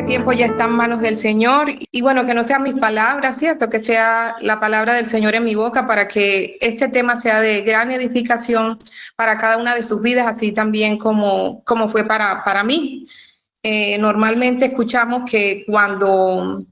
tiempo ya está en manos del Señor y bueno, que no sean mis palabras, ¿cierto? Que sea la palabra del Señor en mi boca para que este tema sea de gran edificación para cada una de sus vidas, así también como fue para mí. Normalmente escuchamos que cuando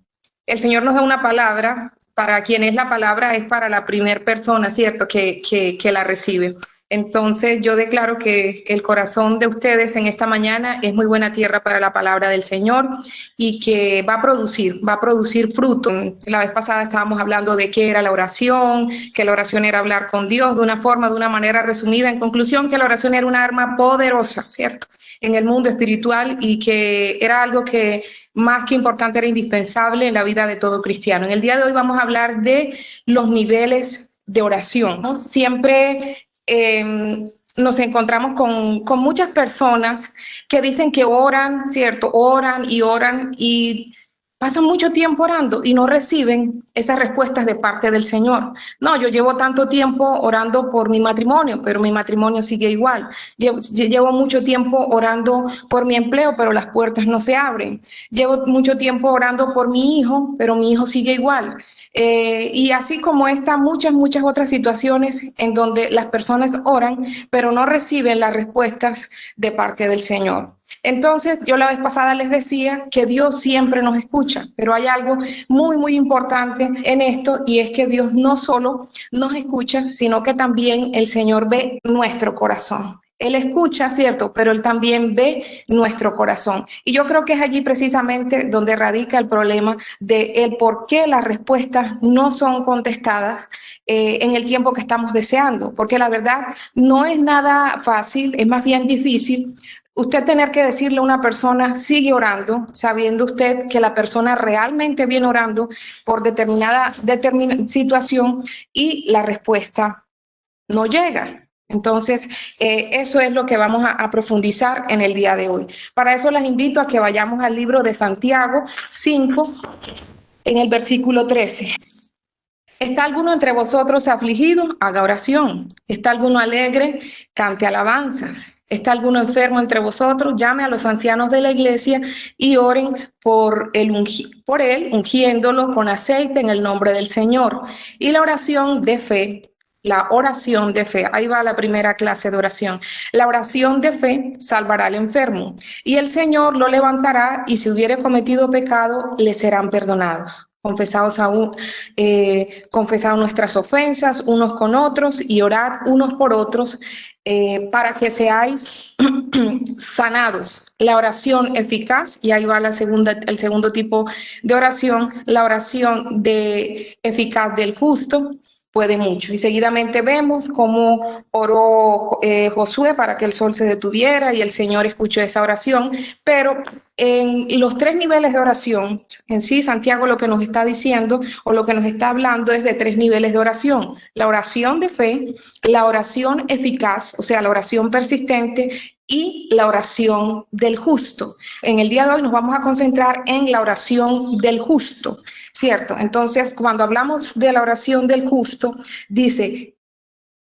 el Señor nos da una palabra, para quien es la palabra es para la primera persona, ¿cierto? Que la recibe. Entonces yo declaro que el corazón de ustedes en esta mañana es muy buena tierra para la palabra del Señor y que va a producir fruto. La vez pasada estábamos hablando de qué era la oración, que la oración era hablar con Dios de una forma, de una manera resumida. En conclusión, que la oración era un arma poderosa, ¿cierto? En el mundo espiritual y que era algo que más que importante era indispensable en la vida de todo cristiano. En el día de hoy vamos a hablar de los niveles de oración, ¿no? Siempre nos encontramos con muchas personas que dicen que oran, ¿cierto? Oran y pasan mucho tiempo orando y no reciben esas respuestas de parte del Señor. No, yo llevo tanto tiempo orando por mi matrimonio, pero mi matrimonio sigue igual. Llevo mucho tiempo orando por mi empleo, pero las puertas no se abren. Llevo mucho tiempo orando por mi hijo, pero mi hijo sigue igual. Y así como esta, muchas otras situaciones en donde las personas oran, pero no reciben las respuestas de parte del Señor. Entonces, yo la vez pasada les decía que Dios siempre nos escucha, pero hay algo muy importante en esto y es que Dios no solo nos escucha, sino que también el Señor ve nuestro corazón. Él escucha, ¿cierto? Pero Él también ve nuestro corazón. Y yo creo que es allí precisamente donde radica el problema de el por qué las respuestas no son contestadas en el tiempo que estamos deseando. Porque la verdad no es nada fácil, es más bien difícil usted tener que decirle a una persona, sigue orando, sabiendo usted que la persona realmente viene orando por determinada situación y la respuesta no llega. Entonces, eso es lo que vamos a profundizar en el día de hoy. Para eso les invito a que vayamos al libro de Santiago 5, en el versículo 13. ¿Está alguno entre vosotros afligido? Haga oración. ¿Está alguno alegre? Cante alabanzas. ¿Está alguno enfermo entre vosotros? Llame a los ancianos de la iglesia y oren por él, ungiéndolo con aceite en el nombre del Señor. Y la oración de fe, ahí va la primera clase de oración. La oración de fe salvará al enfermo y el Señor lo levantará y si hubiere cometido pecado, le serán perdonados. Confesados nuestras ofensas unos con otros y orad unos por otros para que seáis sanados. La oración eficaz, y ahí va el segundo tipo de oración, la oración eficaz del justo puede mucho. Y seguidamente vemos cómo oró Josué para que el sol se detuviera y el Señor escuchó esa oración, pero en los tres niveles de oración, en sí Santiago lo que nos está diciendo o lo que nos está hablando es de tres niveles de oración: la oración de fe, la oración eficaz, o sea, la oración persistente, y la oración del justo. En el día de hoy nos vamos a concentrar en la oración del justo, ¿cierto? Entonces, cuando hablamos de la oración del justo, dice,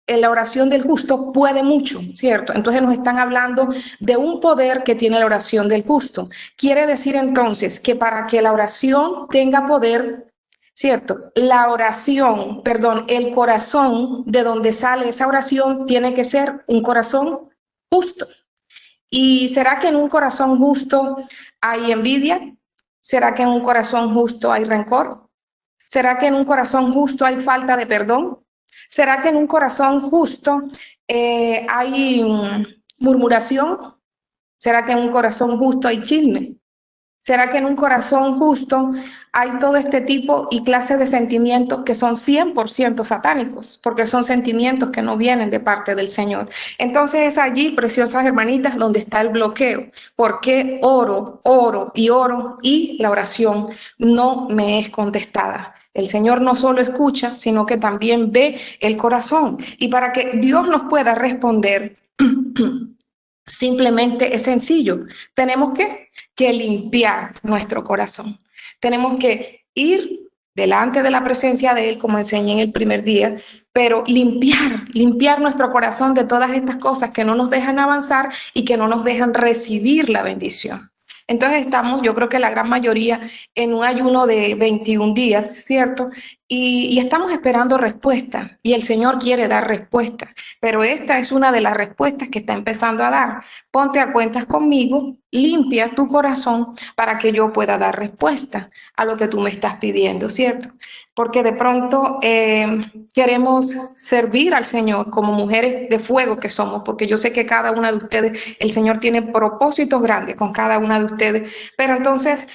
la oración del justo puede mucho, ¿cierto? Entonces nos están hablando de un poder que tiene la oración del justo. Quiere decir entonces que para que la oración tenga poder, ¿cierto? El corazón de donde sale esa oración tiene que ser un corazón justo. ¿Y será que en un corazón justo hay envidia? ¿Será que en un corazón justo hay rencor? ¿Será que en un corazón justo hay falta de perdón? ¿Será que en un corazón justo hay murmuración? ¿Será que en un corazón justo hay chisme? ¿Será que en un corazón justo hay todo este tipo y clases de sentimientos que son 100% satánicos? Porque son sentimientos que no vienen de parte del Señor. Entonces es allí, preciosas hermanitas, donde está el bloqueo. Porque oro y la oración no me es contestada. El Señor no solo escucha, sino que también ve el corazón. Y para que Dios nos pueda responder, simplemente es sencillo. Tenemos que limpiar nuestro corazón. Tenemos que ir delante de la presencia de Él, como enseñé en el primer día, pero limpiar nuestro corazón de todas estas cosas que no nos dejan avanzar y que no nos dejan recibir la bendición. Entonces estamos, yo creo que la gran mayoría, en un ayuno de 21 días, ¿cierto? Y estamos esperando respuesta y el Señor quiere dar respuesta, pero esta es una de las respuestas que está empezando a dar. Ponte a cuentas conmigo, limpia tu corazón para que yo pueda dar respuesta a lo que tú me estás pidiendo, ¿cierto? Porque de pronto queremos servir al Señor como mujeres de fuego que somos, porque yo sé que cada una de ustedes, el Señor tiene propósitos grandes con cada una de ustedes, pero entonces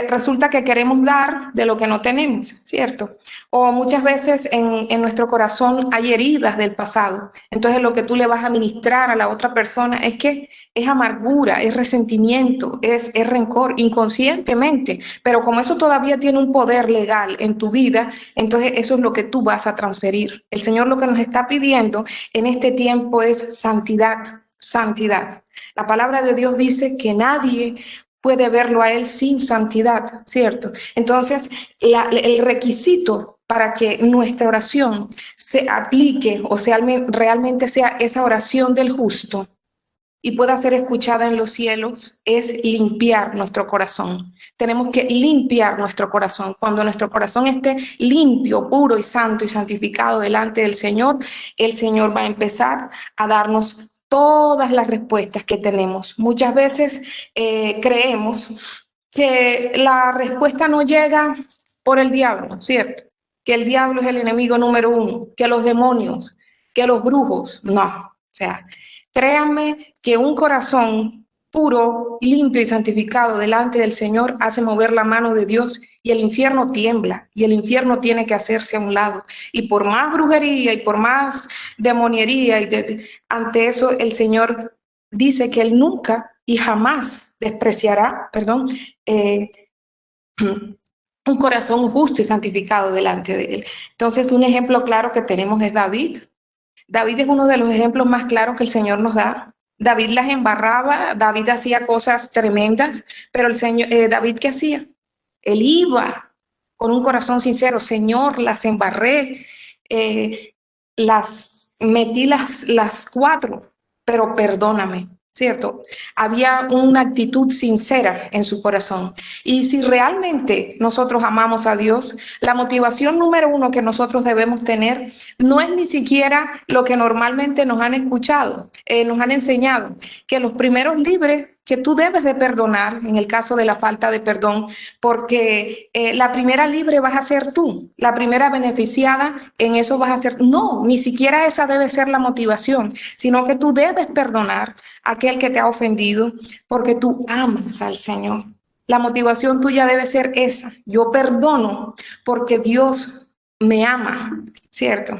resulta que queremos dar de lo que no tenemos, ¿cierto? O muchas veces en nuestro corazón hay heridas del pasado, entonces lo que tú le vas a ministrar a la otra persona es que es amargura, es resentimiento, es rencor inconscientemente, pero como eso todavía tiene un poder legal en tu vida, entonces eso es lo que tú vas a transferir. El Señor lo que nos está pidiendo en este tiempo es santidad, santidad. La palabra de Dios dice que nadie puede verlo a Él sin santidad, ¿cierto? Entonces, el requisito para que nuestra oración se aplique o sea, realmente sea esa oración del justo y pueda ser escuchada en los cielos es limpiar nuestro corazón. Tenemos que limpiar nuestro corazón. Cuando nuestro corazón esté limpio, puro y santo y santificado delante del Señor, el Señor va a empezar a darnos todas las respuestas que tenemos. Muchas veces creemos que la respuesta no llega por el diablo, ¿cierto? Que el diablo es el enemigo número uno, que los demonios, que los brujos. No, o sea, créanme que un corazón puro, limpio y santificado delante del Señor hace mover la mano de Dios y el infierno tiembla y el infierno tiene que hacerse a un lado. Y por más brujería y por más demoniería, ante eso el Señor dice que Él nunca y jamás despreciará, un corazón justo y santificado delante de Él. Entonces, un ejemplo claro que tenemos es David. David es uno de los ejemplos más claros que el Señor nos da. David las embarraba, David hacía cosas tremendas, pero el Señor, David, ¿qué hacía? Él iba con un corazón sincero, Señor, las embarré, las metí las cuatro, pero perdóname, ¿cierto? Había una actitud sincera en su corazón. Y si realmente nosotros amamos a Dios, la motivación número uno que nosotros debemos tener no es ni siquiera lo que normalmente nos han escuchado, nos han enseñado, que los primeros libres que tú debes de perdonar en el caso de la falta de perdón, porque la primera libre vas a ser tú, la primera beneficiada en eso vas a ser. No, ni siquiera esa debe ser la motivación, sino que tú debes perdonar a aquel que te ha ofendido porque tú amas al Señor. La motivación tuya debe ser esa. Yo perdono porque Dios me ama, ¿cierto?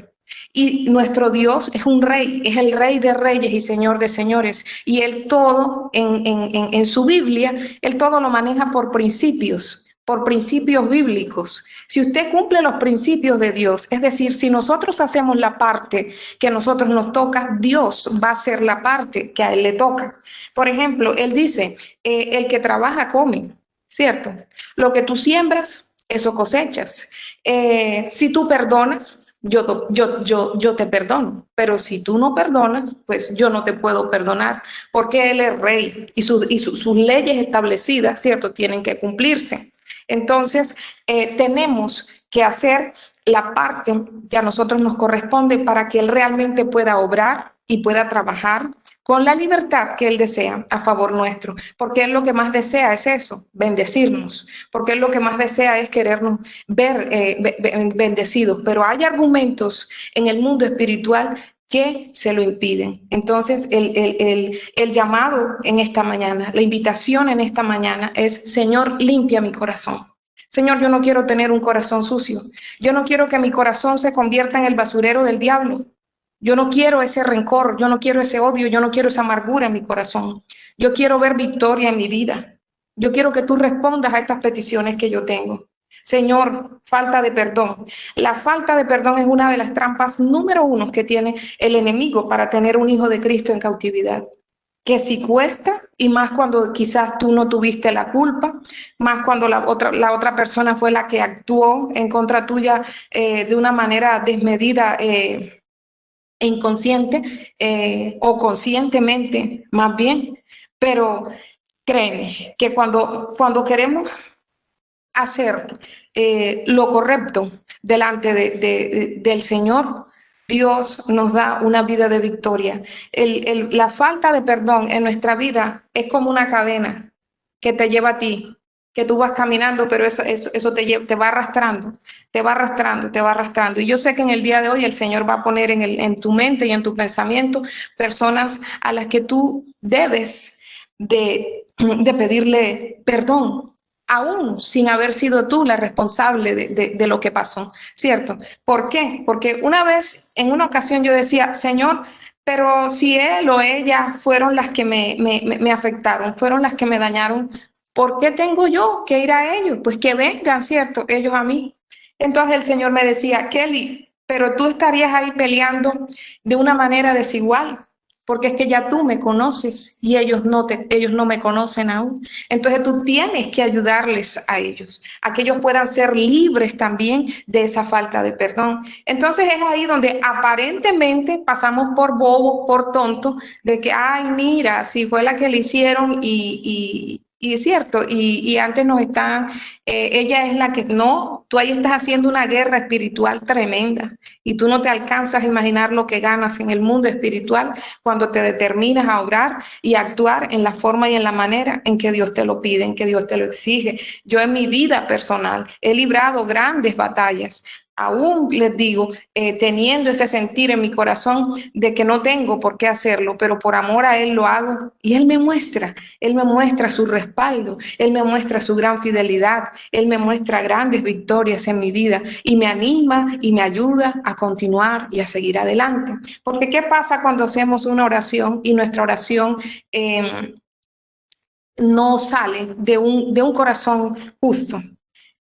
Y nuestro Dios es un rey, es el rey de reyes y señor de señores. Y él todo, en su Biblia, él todo lo maneja por principios bíblicos. Si usted cumple los principios de Dios, es decir, si nosotros hacemos la parte que a nosotros nos toca, Dios va a hacer la parte que a él le toca. Por ejemplo, él dice, el que trabaja come, ¿cierto? Lo que tú siembras, eso cosechas. Si tú perdonas, yo te perdono, pero si tú no perdonas, pues yo no te puedo perdonar, porque Él es rey y sus leyes establecidas, ¿cierto?, tienen que cumplirse. Entonces, tenemos que hacer la parte que a nosotros nos corresponde para que Él realmente pueda obrar y pueda trabajar con la libertad que Él desea a favor nuestro, porque Él lo que más desea es eso, bendecirnos, porque Él lo que más desea es querernos ver bendecidos, pero hay argumentos en el mundo espiritual que se lo impiden. Entonces, el llamado en esta mañana, la invitación en esta mañana es, Señor, limpia mi corazón. Señor, yo no quiero tener un corazón sucio. Yo no quiero que mi corazón se convierta en el basurero del diablo. Yo no quiero ese rencor, yo no quiero ese odio, yo no quiero esa amargura en mi corazón. Yo quiero ver victoria en mi vida. Yo quiero que tú respondas a estas peticiones que yo tengo. Señor, falta de perdón. La falta de perdón es una de las trampas número uno que tiene el enemigo para tener un hijo de Cristo en cautividad. Que si cuesta, y más cuando quizás tú no tuviste la culpa, más cuando la otra persona fue la que actuó en contra tuya de una manera desmedida, inconsciente o conscientemente más bien, pero créeme que cuando queremos hacer lo correcto delante del Señor, Dios nos da una vida de victoria. La falta de perdón en nuestra vida es como una cadena que te lleva a ti, que tú vas caminando, pero eso te va arrastrando, te va arrastrando, te va arrastrando. Y yo sé que en el día de hoy el Señor va a poner en tu mente y en tu pensamiento personas a las que tú debes de pedirle perdón, aún sin haber sido tú la responsable de lo que pasó, ¿cierto? ¿Por qué? Porque en una ocasión yo decía, Señor, pero si él o ella fueron las que me afectaron, fueron las que me dañaron, ¿por qué tengo yo que ir a ellos? Pues que vengan, ¿cierto? Ellos a mí. Entonces el Señor me decía, Kelly, pero tú estarías ahí peleando de una manera desigual, porque es que ya tú me conoces y ellos no me conocen aún. Entonces tú tienes que ayudarles a ellos, a que ellos puedan ser libres también de esa falta de perdón. Entonces es ahí donde aparentemente pasamos por bobos, por tontos, de que, ay, mira, si fue la que le hicieron y es cierto, y antes nos están, ella es la que, no, tú ahí estás haciendo una guerra espiritual tremenda y tú no te alcanzas a imaginar lo que ganas en el mundo espiritual cuando te determinas a obrar y a actuar en la forma y en la manera en que Dios te lo pide, en que Dios te lo exige. Yo en mi vida personal he librado grandes batallas. Aún les digo, teniendo ese sentir en mi corazón de que no tengo por qué hacerlo, pero por amor a Él lo hago y Él me muestra su respaldo, Él me muestra su gran fidelidad, Él me muestra grandes victorias en mi vida y me anima y me ayuda a continuar y a seguir adelante. Porque ¿qué pasa cuando hacemos una oración y nuestra oración no sale de un corazón justo?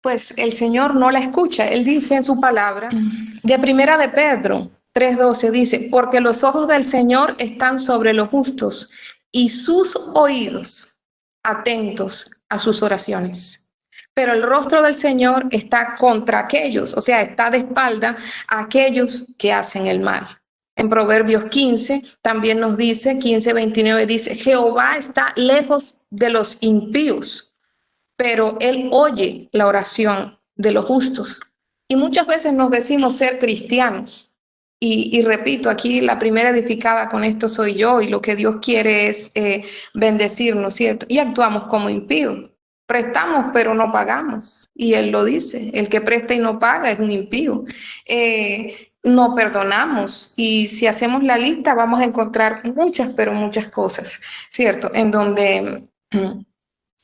Pues el Señor no la escucha. Él dice en su palabra, de Primera de Pedro 3:12, dice, porque los ojos del Señor están sobre los justos y sus oídos atentos a sus oraciones. Pero el rostro del Señor está contra aquellos, o sea, está de espalda a aquellos que hacen el mal. En Proverbios 15 también nos dice, 15:29 dice, Jehová está lejos de los impíos, pero Él oye la oración de los justos. Y muchas veces nos decimos ser cristianos. Y repito, aquí la primera edificada con esto soy yo y lo que Dios quiere es bendecirnos, ¿cierto? Y actuamos como impíos. Prestamos, pero no pagamos. Y Él lo dice, el que presta y no paga es un impío. No perdonamos y si hacemos la lista vamos a encontrar muchas, pero muchas cosas, ¿cierto? En donde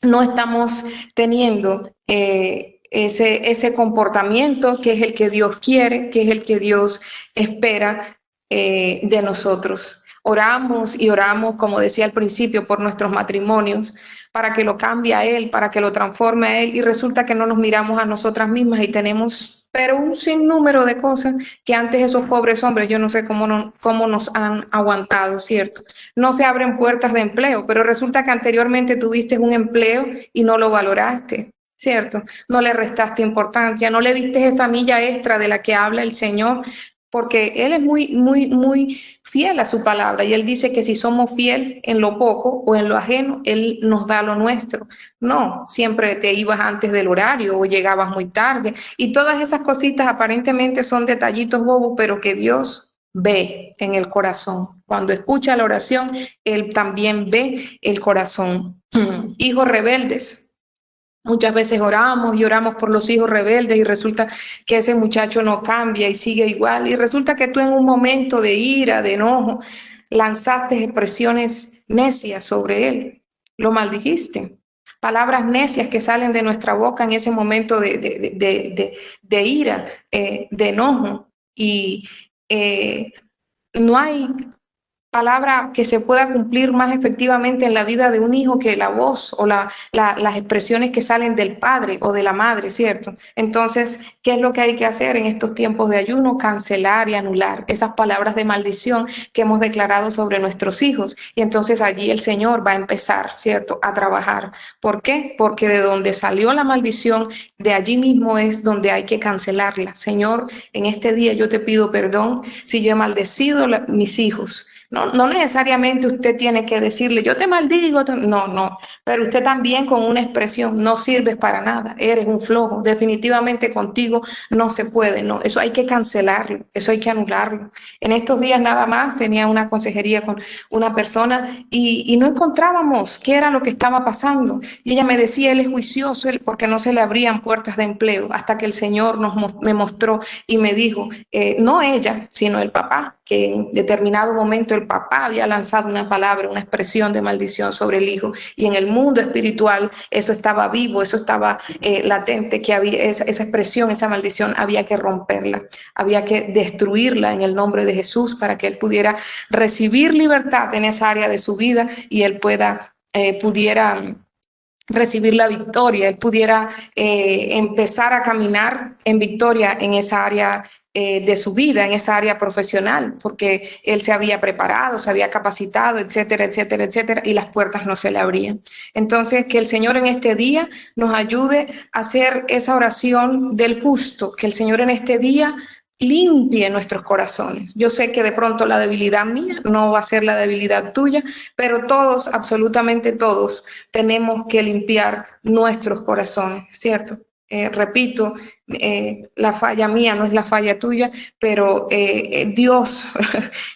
no estamos teniendo ese comportamiento que es el que Dios quiere, que es el que Dios espera de nosotros. Oramos y oramos, como decía al principio, por nuestros matrimonios, para que lo cambie a Él, para que lo transforme a Él, y resulta que no nos miramos a nosotras mismas y tenemos pero un sinnúmero de cosas que antes esos pobres hombres, yo no sé cómo nos han aguantado, ¿cierto? No se abren puertas de empleo, pero resulta que anteriormente tuviste un empleo y no lo valoraste, ¿cierto? No le restaste importancia, no le diste esa milla extra de la que habla el Señor, porque Él es muy fiel a su palabra y Él dice que si somos fiel en lo poco o en lo ajeno, Él nos da lo nuestro. No, siempre te ibas antes del horario o llegabas muy tarde y todas esas cositas aparentemente son detallitos bobos, pero que Dios ve en el corazón. Cuando escucha la oración, Él también ve el corazón. Hijos rebeldes. Muchas veces oramos y oramos por los hijos rebeldes y resulta que ese muchacho no cambia y sigue igual. Y resulta que tú en un momento de ira, de enojo, lanzaste expresiones necias sobre él. Lo maldijiste. Palabras necias que salen de nuestra boca en ese momento de ira, de enojo. Y no hay palabra que se pueda cumplir más efectivamente en la vida de un hijo que la voz o las expresiones que salen del padre o de la madre, ¿cierto? Entonces, ¿qué es lo que hay que hacer en estos tiempos de ayuno? Cancelar y anular esas palabras de maldición que hemos declarado sobre nuestros hijos. Y entonces allí el Señor va a empezar, ¿cierto?, a trabajar. ¿Por qué? Porque de donde salió la maldición, de allí mismo es donde hay que cancelarla. Señor, en este día yo te pido perdón si yo he maldecido mis hijos. No necesariamente usted tiene que decirle, yo te maldigo. No, pero usted también con una expresión, no sirves para nada, eres un flojo, definitivamente contigo no se puede, no, eso hay que cancelarlo, eso hay que anularlo. En estos días nada más tenía una consejería con una persona y no encontrábamos qué era lo que estaba pasando. Y ella me decía, él es juicioso porque no se le abrían puertas de empleo, hasta que el Señor me mostró y me dijo, no ella, sino el papá, que en determinado momento el papá había lanzado una palabra, una expresión de maldición sobre el hijo, y en el mundo espiritual eso estaba vivo, eso estaba latente, que había esa expresión, esa maldición, había que romperla, había que destruirla en el nombre de Jesús para que él pudiera recibir libertad en esa área de su vida y él pudiera recibir la victoria, él pudiera empezar a caminar en victoria en esa área de su vida, en esa área profesional, porque él se había preparado, se había capacitado, etcétera, etcétera, etcétera, y las puertas no se le abrían. Entonces, que el Señor en este día nos ayude a hacer esa oración del justo, que el Señor en este día limpie nuestros corazones. Yo sé que de pronto la debilidad mía no va a ser la debilidad tuya, pero todos, absolutamente todos, tenemos que limpiar nuestros corazones, ¿cierto? Repito, la falla mía no es la falla tuya, pero Dios,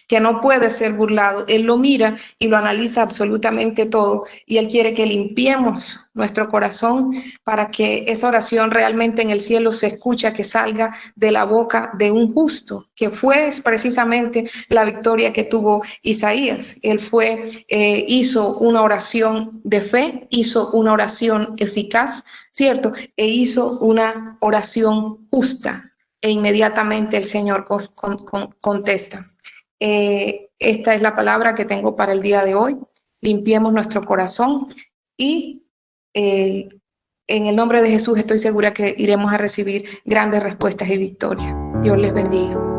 que no puede ser burlado, Él lo mira y lo analiza absolutamente todo, y Él quiere que limpiemos nuestro corazón para que esa oración realmente en el cielo se escucha, que salga de la boca de un justo, que fue precisamente la victoria que tuvo Isaías. Él hizo una oración de fe, hizo una oración eficaz, ¿cierto? E hizo una oración justa e inmediatamente el Señor contesta. Esta es la palabra que tengo para el día de hoy. Limpiemos nuestro corazón y en el nombre de Jesús estoy segura que iremos a recibir grandes respuestas y victorias. Dios les bendiga.